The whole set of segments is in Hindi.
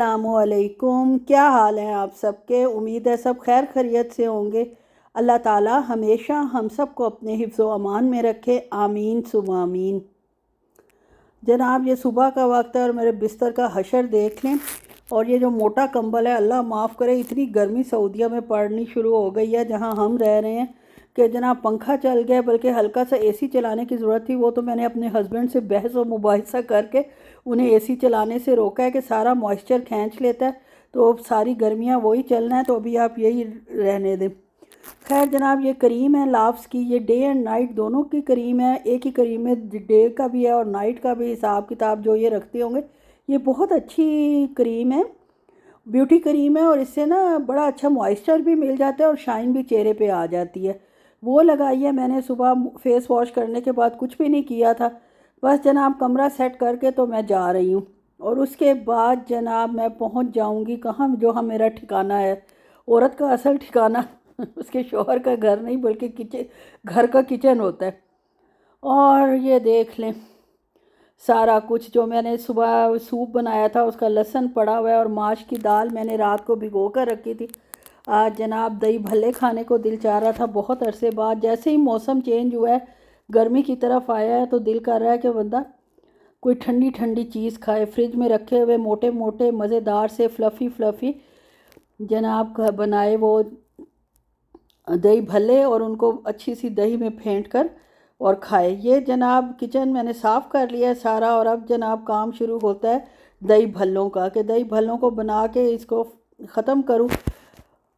अस्सलामुअलैकुम। क्या हाल है आप सबके? उम्मीद है सब खैर खैरियत से होंगे। अल्लाह ताला हमेशा हम सब को अपने हिफ्ज़ व अमान में रखे, आमीन सुम्मा आमीन। जनाब ये सुबह का वक्त है और मेरे बिस्तर का हशर देख लें। और ये जो मोटा कंबल है, अल्लाह माफ़ करे, इतनी गर्मी सऊदीया में पड़नी शुरू हो गई है जहाँ हम रह रहे हैं कि जनाब पंखा चल गया, बल्कि हल्का सा एसी चलाने की ज़रूरत थी। वो तो मैंने अपने हस्बैंड से बहस व मुबाहिसा करके उन्हें एसी चलाने से रोका है कि सारा मॉइस्चर खींच लेता है, तो सारी गर्मियाँ वही चलना है, तो अभी आप यही रहने दें। खैर जनाब, ये क्रीम है लाफ्स की, ये डे एंड नाइट दोनों की क्रीम है। एक ही क्रीम में डे का भी है और नाइट का भी हिसाब किताब जो ये रखते होंगे। ये बहुत अच्छी क्रीम है, ब्यूटी क्रीम है, और इससे ना बड़ा अच्छा मॉइस्चर भी मिल जाता है और शाइन भी चेहरे पे आ जाती है। वो लगाई है मैंने सुबह फेस वॉश करने के बाद, कुछ भी नहीं किया था, बस जनाब कमरा सेट करके तो मैं जा रही हूँ। और उसके बाद जनाब मैं पहुँच जाऊँगी कहाँ, जो हम मेरा ठिकाना है, औरत का असल ठिकाना उसके शौहर का घर नहीं बल्कि किचन, घर का किचन होता है। और ये देख लें सारा कुछ जो मैंने सुबह सूप बनाया था उसका लहसुन पड़ा हुआ है, और माश की दाल मैंने रात को भिगो कर रखी थी। आज जनाब दही भल्ले खाने को दिल चाह रहा था बहुत अरसे बाद। जैसे ही मौसम चेंज हुआ है, गर्मी की तरफ आया है, तो दिल कर रहा है कि बंदा कोई ठंडी ठंडी चीज़ खाए। फ्रिज में रखे हुए मोटे मोटे मज़ेदार से फ्लफ़ी फ्लफ़ी जनाब का बनाए वो दही भल्ले, और उनको अच्छी सी दही में फेंट कर और खाए। ये जनाब किचन मैंने साफ़ कर लिया है सारा, और अब जनाब काम शुरू होता है दही भल्लों का, कि दही भल्लों को बना के इसको ख़त्म करूँ।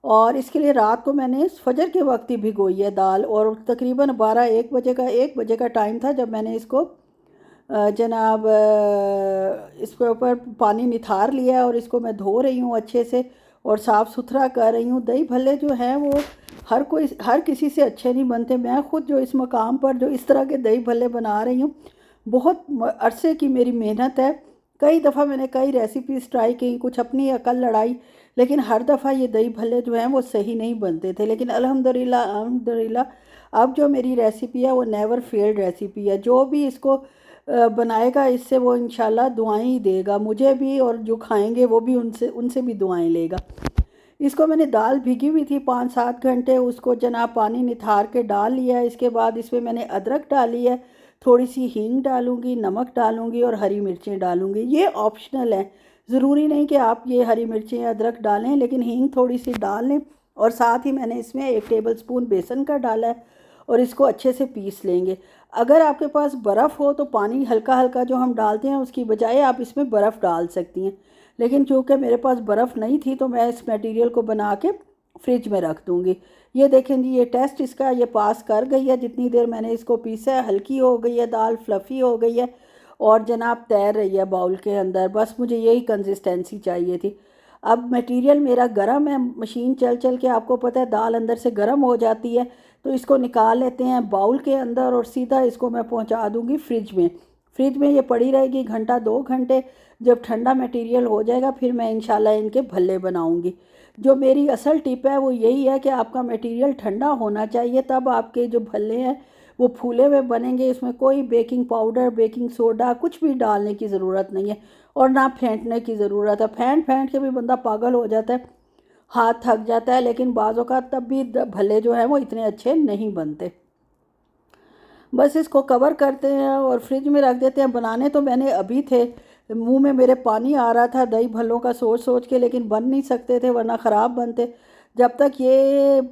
और इसके लिए रात को मैंने फजर के वक्त ही भिगोई है दाल, और तकरीबन 1 बजे का टाइम था जब मैंने इसको जनाब इसके ऊपर पानी निथार लिया, और इसको मैं धो रही हूँ अच्छे से और साफ़ सुथरा कर रही हूँ। दही भल्ले जो हैं वो हर किसी से अच्छे नहीं बनते। मैं ख़ुद जो इस मकाम पर जो इस तरह के दही भल्ले बना रही हूँ, बहुत अरसे की मेरी मेहनत है। कई दफ़ा मैंने कई रेसिपीज़ ट्राई की, कुछ अपनी अकल लड़ाई, लेकिन हर दफ़ा ये दही भल्ले जो हैं वो सही नहीं बनते थे। लेकिन अल्हम्दुलिल्लाह अब जो मेरी रेसिपी है वो नेवर फेल्ड रेसिपी है। जो भी इसको बनाएगा इससे वो इंशाल्लाह दुआएं ही देगा मुझे भी, और जो खाएंगे वो भी उनसे उनसे भी दुआएं लेगा। इसको मैंने दाल भिगी हुई थी 5-7 घंटे, उसको जनाब पानी निथार के डाल लिया है। इसके बाद इसमें मैंने अदरक डाली है, थोड़ी सी हींग डालूंगी, नमक डालूंगी और हरी मिर्चें डालूंगी। ये ऑप्शनल है, ज़रूरी नहीं कि आप ये हरी मिर्चें अदरक डालें, लेकिन हींग थोड़ी सी डाल लें। और साथ ही मैंने इसमें 1 टेबल स्पून बेसन का डाला है, और इसको अच्छे से पीस लेंगे। अगर आपके पास बर्फ़ हो तो पानी हल्का हल्का जो हम डालते हैं उसकी बजाय आप इसमें बर्फ़ डाल सकती हैं, लेकिन चूँकि मेरे पास बर्फ़ नहीं थी तो मैं इस मटेरियल को बना के फ्रिज में रख दूँगी। ये देखें जी, ये टेस्ट इसका ये पास कर गई है। जितनी देर मैंने इसको पीसा है, हल्की हो गई है दाल, फ्लफ़ी हो गई है, और जनाब तैर रही है बाउल के अंदर। बस मुझे यही कंसिस्टेंसी चाहिए थी। अब मटेरियल मेरा गर्म है, मशीन चल चल के आपको पता है दाल अंदर से गर्म हो जाती है, तो इसको निकाल लेते हैं बाउल के अंदर, और सीधा इसको मैं पहुंचा दूंगी फ्रिज में। फ्रिज में ये पड़ी रहेगी 1-2 घंटे। जब ठंडा मटेरियल हो जाएगा फिर मैं इंशाल्लाह इनके भल्ले बनाऊंगी। जो मेरी असल टिप है वो यही है कि आपका मटेरियल ठंडा होना चाहिए, तब आपके जो भल्ले हैं वो फूले हुए बनेंगे। इसमें कोई बेकिंग पाउडर, बेकिंग सोडा कुछ भी डालने की ज़रूरत नहीं है, और ना फेंटने की ज़रूरत है। फेंट फेंट के भी बंदा पागल हो जाता है, हाथ थक जाता है, लेकिन बाज़ों का तब भी भल्ले जो हैं वो इतने अच्छे नहीं बनते। बस इसको कवर करते हैं और फ्रिज में रख देते हैं। बनाने तो मैंने अभी थे, मुंह में मेरे पानी आ रहा था दही भल्लों का सोच सोच के, लेकिन बन नहीं सकते थे वरना ख़राब बनते। जब तक ये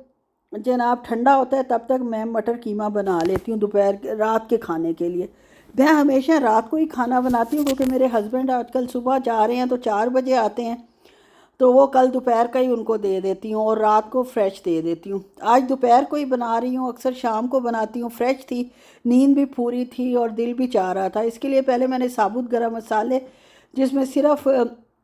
जनाब ठंडा होता है तब तक मैं मटर कीमा बना लेती हूँ दोपहर रात के खाने के लिए। मैं हमेशा रात को ही खाना बनाती हूँ, क्योंकि मेरे हस्बैंड आजकल सुबह जा रहे हैं तो 4 बजे आते हैं, तो वो कल दोपहर का ही उनको दे देती हूँ और रात को फ्रेश दे देती हूँ। आज दोपहर को ही बना रही हूँ, अक्सर शाम को बनाती हूँ। फ्रेश थी, नींद भी पूरी थी और दिल भी चाह रहा था। इसके लिए पहले मैंने साबुत गरम मसाले, जिसमें सिर्फ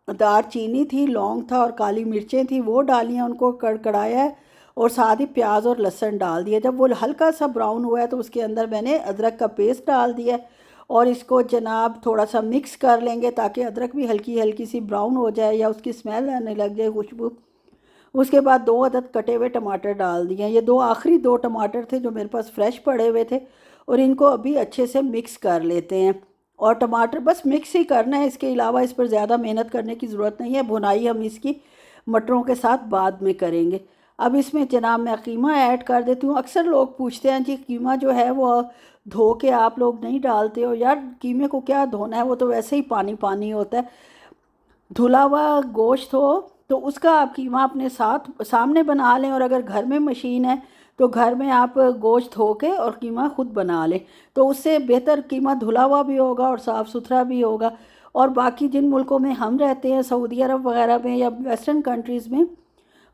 दार चीनी थी, लौंग था और काली मिर्चें थी, वो डालियाँ, उनको कड़कड़ाया है, और साथ ही प्याज और लहसुन डाल दिया। जब वो हल्का सा ब्राउन हुआ है तो उसके अंदर मैंने अदरक का पेस्ट डाल दिया है, और इसको जनाब थोड़ा सा मिक्स कर लेंगे ताकि अदरक भी हल्की हल्की सी ब्राउन हो जाए या उसकी स्मेल आने लग जाए, खुशबू। उसके बाद 2 अदद कटे हुए टमाटर डाल दिए। ये आखिरी 2 टमाटर थे जो मेरे पास फ्रेश पड़े हुए थे, और इनको अभी अच्छे से मिक्स कर लेते हैं। और टमाटर, बस मिक्स ही करना है। इसके अलावा इस पर ज़्यादा मेहनत करने की ज़रूरत नहीं है। भुनाई हम इसकी मटरों के साथ बाद में करेंगे। अब इसमें जनाब मैं कीमा ऐड कर देती हूँ। अक्सर लोग पूछते हैं जी कीमा जो है वो धो के आप लोग नहीं डालते हो। यार कीमे को क्या धोना है, वो तो वैसे ही पानी पानी होता है। धुला हुआ गोश्त हो तो उसका आप कीमा अपने साथ सामने बना लें, और अगर घर में मशीन है तो घर में आप गोश्त धो के और कीमा खुद बना लें, तो उससे बेहतर कीमा धुला हुआ भी होगा और साफ़ सुथरा भी होगा। और बाकी जिन मुल्कों में हम रहते हैं, सऊदी अरब वगैरह में या वेस्टर्न कंट्रीज़ में,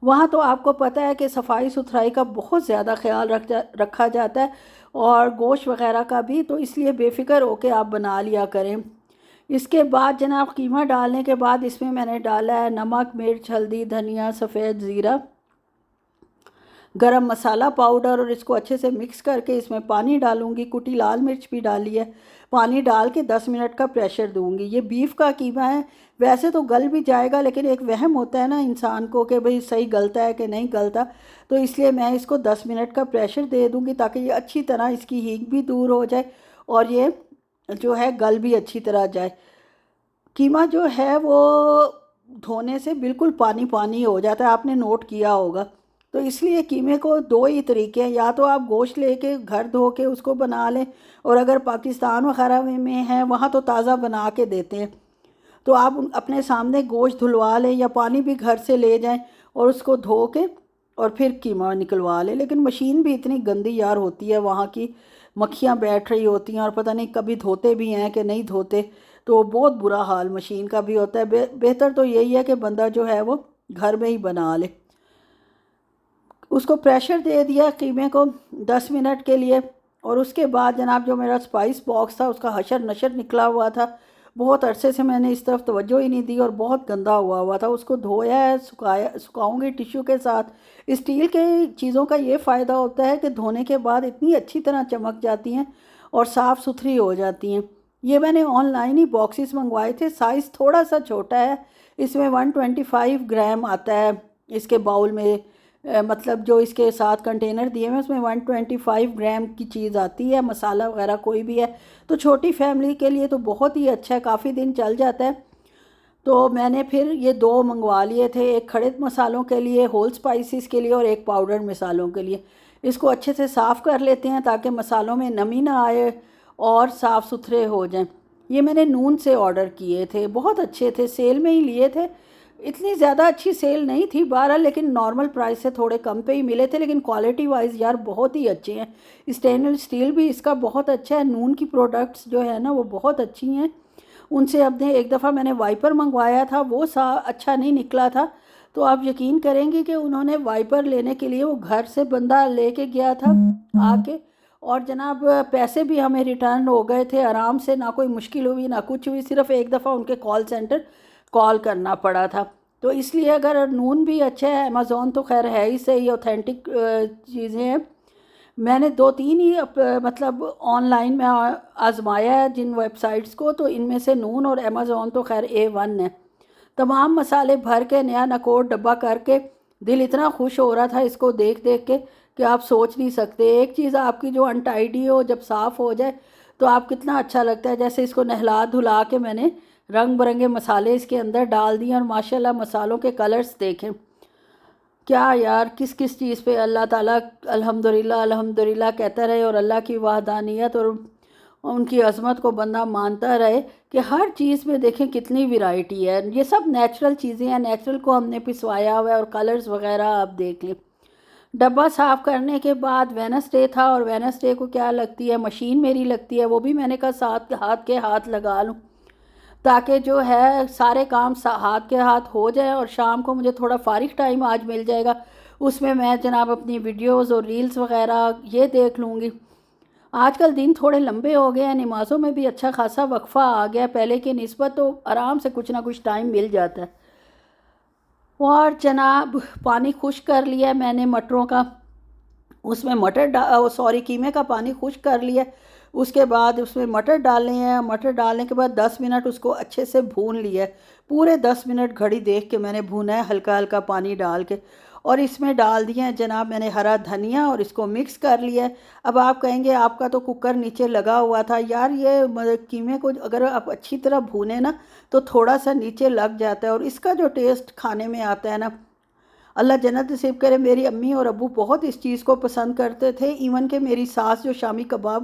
वहाँ तो आपको पता है कि सफाई सुथराई का बहुत ज़्यादा ख्याल रखा जाता है, और गोश्त वगैरह का भी, तो इसलिए बेफिक्र होकर आप बना लिया करें। इसके बाद जनाब कीमा डालने के बाद इसमें मैंने डाला है नमक, मिर्च, हल्दी, धनिया, सफ़ेद ज़ीरा, गरम मसाला पाउडर, और इसको अच्छे से मिक्स करके इसमें पानी डालूंगी। कुटी लाल मिर्च भी डाली है। पानी डाल के 10 मिनट का प्रेशर दूंगी। ये बीफ का कीमा है, वैसे तो गल भी जाएगा, लेकिन एक वहम होता है ना इंसान को कि भाई सही गलता है कि नहीं गलता, तो इसलिए मैं इसको 10 मिनट का प्रेशर दे दूंगी ताकि ये अच्छी तरह इसकी हींग भी दूर हो जाए और ये जो है गल भी अच्छी तरह जाए। कीमा जो है वो धोने से बिल्कुल पानी पानी हो जाता है, आपने नोट किया होगा। तो इसलिए कीमे को दो ही तरीके हैं, या तो आप गोश्त लेके घर धो के उसको बना लें, और अगर पाकिस्तान वगैरह में है वहाँ तो ताज़ा बना के देते हैं, तो आप अपने सामने गोश्त धुलवा लें या पानी भी घर से ले जाएं और उसको धो के और फिर कीमा निकलवा लें। लेकिन मशीन भी इतनी गंदी यार होती है, वहाँ की मक्खियाँ बैठ रही होती हैं और पता नहीं कभी धोते भी हैं कि नहीं धोते, तो बहुत बुरा हाल मशीन का भी होता है। बेहतर तो यही है कि बंदा जो है वो घर में ही बना ले। उसको प्रेशर दे दिया कीमे को 10 मिनट के लिए, और उसके बाद जनाब जो मेरा स्पाइस बॉक्स था उसका हशर नशर निकला हुआ था। बहुत अरसे से मैंने इस तरफ तवज्जो ही नहीं दी और बहुत गंदा हुआ हुआ था। उसको धोया है, सुखाऊंगी टिश्यू के साथ। स्टील के चीज़ों का ये फ़ायदा होता है कि धोने के बाद इतनी अच्छी तरह चमक जाती हैं और साफ़ सुथरी हो जाती हैं। ये मैंने ऑनलाइन ही बॉक्सेस मंगवाए थे, साइज़ थोड़ा सा छोटा है। इसमें 125 ग्राम आता है इसके बाउल में, मतलब जो इसके साथ कंटेनर दिए हुए उसमें 125 ग्राम की चीज़ आती है। मसाला वगैरह कोई भी है तो छोटी फैमिली के लिए तो बहुत ही अच्छा है, काफ़ी दिन चल जाता है। तो मैंने फिर ये दो मंगवा लिए थे, एक खड़े मसालों के लिए, होल स्पाइसेस के लिए, और एक पाउडर मसालों के लिए। इसको अच्छे से साफ़ कर लेते हैं ताकि मसालों में नमी ना आए और साफ़ सुथरे हो जाएं। ये मैंने नून से ऑर्डर किए थे, बहुत अच्छे थे, सेल में ही लिए थे। इतनी ज़्यादा अच्छी सेल नहीं थी 12, लेकिन नॉर्मल प्राइस से थोड़े कम पे ही मिले थे, लेकिन क्वालिटी वाइज यार बहुत ही अच्छे हैं। स्टेनलेस स्टील भी इसका बहुत अच्छा है। नून की प्रोडक्ट्स जो है ना वो बहुत अच्छी हैं उनसे। अब एक दफ़ा मैंने वाइपर मंगवाया था, वो अच्छा नहीं निकला था, तो आप यकीन करेंगे कि उन्होंने वाइपर लेने के लिए वो घर से बंदा लेके गया था आके, और जनाब पैसे भी हमें रिटर्न हो गए थे आराम से, ना कोई मुश्किल हुई ना कुछ हुई। सिर्फ एक दफ़ा उनके कॉल सेंटर कॉल करना पड़ा था। तो इसलिए अगर नून भी अच्छा है, अमेज़ॉन तो खैर है ही सही, ऑथेंटिक चीज़ें हैं। मैंने 2-3 ही मतलब ऑनलाइन में आजमाया है जिन वेबसाइट्स को, तो इनमें से नून और अमेज़ॉन तो खैर A1 है। तमाम मसाले भर के नया नकोर डब्बा करके दिल इतना खुश हो रहा था इसको देख देख के कि आप सोच नहीं सकते। एक चीज़ आपकी जो अनटाइडी हो जब साफ़ हो जाए तो आप कितना अच्छा लगता है। जैसे इसको नहला धुला के मैंने रंग बिरंगे मसाले इसके अंदर डाल दिए, और माशाल्लाह मसालों के कलर्स देखें क्या यार, किस किस चीज़ पे अल्लाह ताला अल्हम्दुलिल्लाह अल्हम्दुलिल्लाह कहता रहे, और अल्लाह की वहदानियत और उनकी अज़मत को बंदा मानता रहे कि हर चीज़ में देखें कितनी वैरायटी है। ये सब नेचुरल चीज़ें हैं, नेचुरल को हमने पिसवाया हुआ है, और कलर्स वगैरह आप देख लें। डब्बा साफ़ करने के बाद वेडनेसडे था, और वेडनेसडे को क्या लगती है, मशीन मेरी लगती है, वो भी मैंने कहा साथ हाथ के हाथ लगा लूँ ताकि जो है सारे काम हाथ के हाथ हो जाए, और शाम को मुझे थोड़ा फारिग टाइम आज मिल जाएगा, उसमें मैं जनाब अपनी वीडियोस और रील्स वगैरह ये देख लूँगी। आजकल दिन थोड़े लंबे हो गए हैं, नमाज़ों में भी अच्छा खासा वक्फ़ा आ गया पहले की निस्बत, तो आराम से कुछ ना कुछ टाइम मिल जाता है। और जनाब पानी खुश कर लिया मैंने मटरों का, उसमें कीमे का पानी खुश कर लिया। उसके बाद उसमें मटर डालने हैं। मटर डालने के बाद 10 मिनट उसको अच्छे से भून लिया। पूरे 10 मिनट घड़ी देख के मैंने भूना है, हल्का हल्का पानी डाल के। और इसमें डाल दिया है जनाब मैंने हरा धनिया और इसको मिक्स कर लिया है। अब आप कहेंगे आपका तो कुकर नीचे लगा हुआ था। यार ये कीमे को अगर आप अच्छी तरह भूने ना तो थोड़ा सा नीचे लग जाता है और इसका जो टेस्ट खाने में आता है ना, अल्लाह जन्नत नसीब करे। मेरी अम्मी और अब्बू बहुत इस चीज़ को पसंद करते थे। इवन के मेरी सास जो शामी कबाब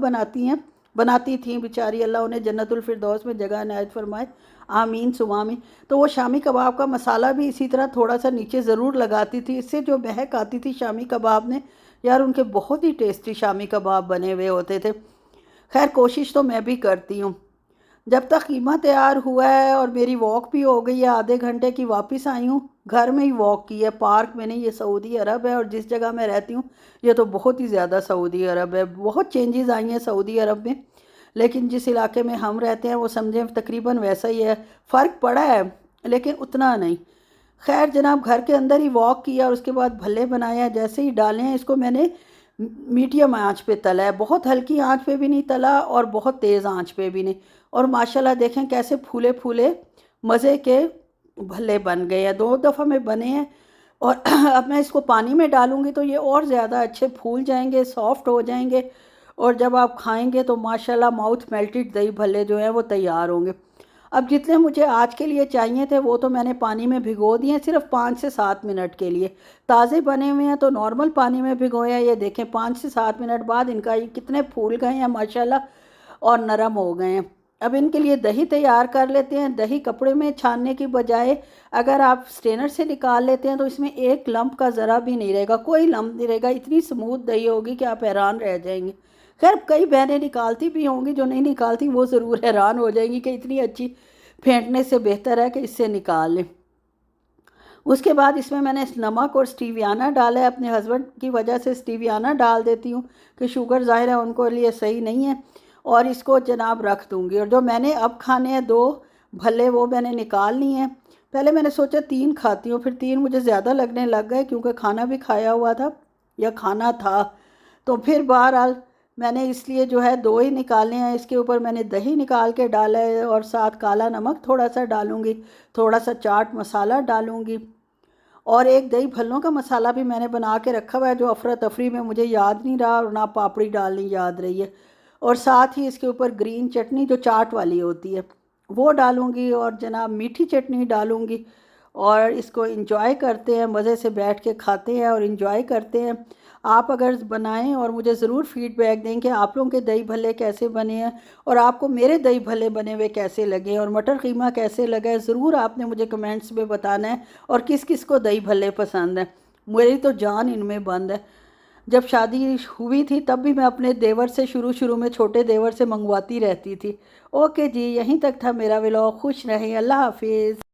बनाती थी बेचारी, अल्लाह उन्हें जन्नतुल फिरदौस में जगह इनायत फरमाए, आमीन सुमामीन। तो वो शामी कबाब का मसाला भी इसी तरह थोड़ा सा नीचे ज़रूर लगाती थी। इससे जो महक आती थी शामी कबाब ने, यार उनके बहुत ही टेस्टी शामी कबाब बने हुए होते थे। खैर कोशिश तो मैं भी करती हूँ। जब तक कीमा तैयार हुआ है और मेरी वॉक भी हो गई है, आधे घंटे की वापस आई हूँ। घर में ही वॉक की है पार्क में नहीं। ये सऊदी अरब है और जिस जगह मैं रहती हूँ ये तो बहुत ही ज़्यादा सऊदी अरब है। बहुत चेंजेस आई हैं सऊदी अरब में, लेकिन जिस इलाके में हम रहते हैं वो समझें तकरीबन वैसा ही है। फ़र्क पड़ा है लेकिन उतना नहीं। खैर जनाब घर के अंदर ही वॉक किया और उसके बाद भल्ले बनाए हैं। जैसे ही डाले हैं इसको मैंने मीडियम आंच पे तला है, बहुत हल्की आंच पे भी नहीं तला और बहुत तेज़ आंच पे भी नहीं। और माशाल्लाह देखें कैसे फूले फूले मज़े के भल्ले बन गए हैं। 2 दफ़ा में बने हैं। और अब मैं इसको पानी में डालूँगी तो ये और ज़्यादा अच्छे फूल जाएंगे, सॉफ्ट हो जाएंगे और जब आप खाएंगे तो माशाल्लाह माउथ मेल्टेड दही भल्ले जो हैं वो तैयार होंगे। अब जितने मुझे आज के लिए चाहिए थे वो तो मैंने पानी में भिगो दिए, सिर्फ 5 से 7 मिनट के लिए। ताज़े बने हुए हैं तो नॉर्मल पानी में भिगोए हैं। ये देखें 5 से 7 मिनट बाद इनका ये कितने फूल गए हैं माशाल्लाह और नरम हो गए हैं। अब इनके लिए दही तैयार कर लेते हैं। दही कपड़े में छानने की बजाय अगर आप स्ट्रेनर से निकाल लेते हैं तो इसमें एक लम्प का ज़रा भी नहीं रहेगा, कोई लम्प नहीं रहेगा। इतनी स्मूथ दही होगी कि आप हैरान रह जाएंगे। खैर कई बहनें निकालती भी होंगी, जो नहीं निकालती वो ज़रूर हैरान हो जाएंगी कि इतनी अच्छी फेंटने से बेहतर है कि इससे निकाल लें। उसके बाद इसमें मैंने नमक और स्टीवियाना डाला है। अपने हस्बैंड की वजह से स्टीवियाना डाल देती हूँ कि शुगर ज़ाहिर है उनको लिए सही नहीं है। और इसको जनाब रख दूँगी। और जो मैंने अब खाने हैं 2 भल्ले वो मैंने निकाल लिए हैं। पहले मैंने सोचा 3 खाती हूँ, फिर 3 मुझे ज़्यादा लगने लग गए क्योंकि खाना भी खाया हुआ था या खाना था। तो फिर बहरहाल मैंने इसलिए जो है 2 ही निकाले हैं। इसके ऊपर मैंने दही निकाल के डाला है और साथ काला नमक थोड़ा सा डालूँगी, थोड़ा सा चाट मसाला डालूँगी और एक दही भल्लों का मसाला भी मैंने बना के रखा हुआ है जो अफरा तफरी में मुझे याद नहीं रहा और ना पापड़ी डालनी याद रही है। और साथ ही इसके ऊपर ग्रीन चटनी जो चाट वाली होती है वो डालूँगी और जनाब मीठी चटनी डालूँगी। और इसको इंजॉय करते हैं, मज़े से बैठ के खाते हैं और इंजॉय करते हैं। आप अगर बनाएं और मुझे ज़रूर फीडबैक दें कि आप लोगों के दही भल्ले कैसे बने हैं और आपको मेरे दही भल्ले बने हुए कैसे लगे और मटर कीमा कैसे लगा है, ज़रूर आपने मुझे कमेंट्स में बताना है। और किस किस को दही भल्ले पसंद हैं, मेरी तो जान इनमें बंद है। जब शादी हुई थी तब भी मैं अपने देवर से शुरू में छोटे देवर से मंगवाती रहती थी। ओके जी, यहीं तक था मेरा व्लॉग। खुश रहें, अल्लाह हाफिज़।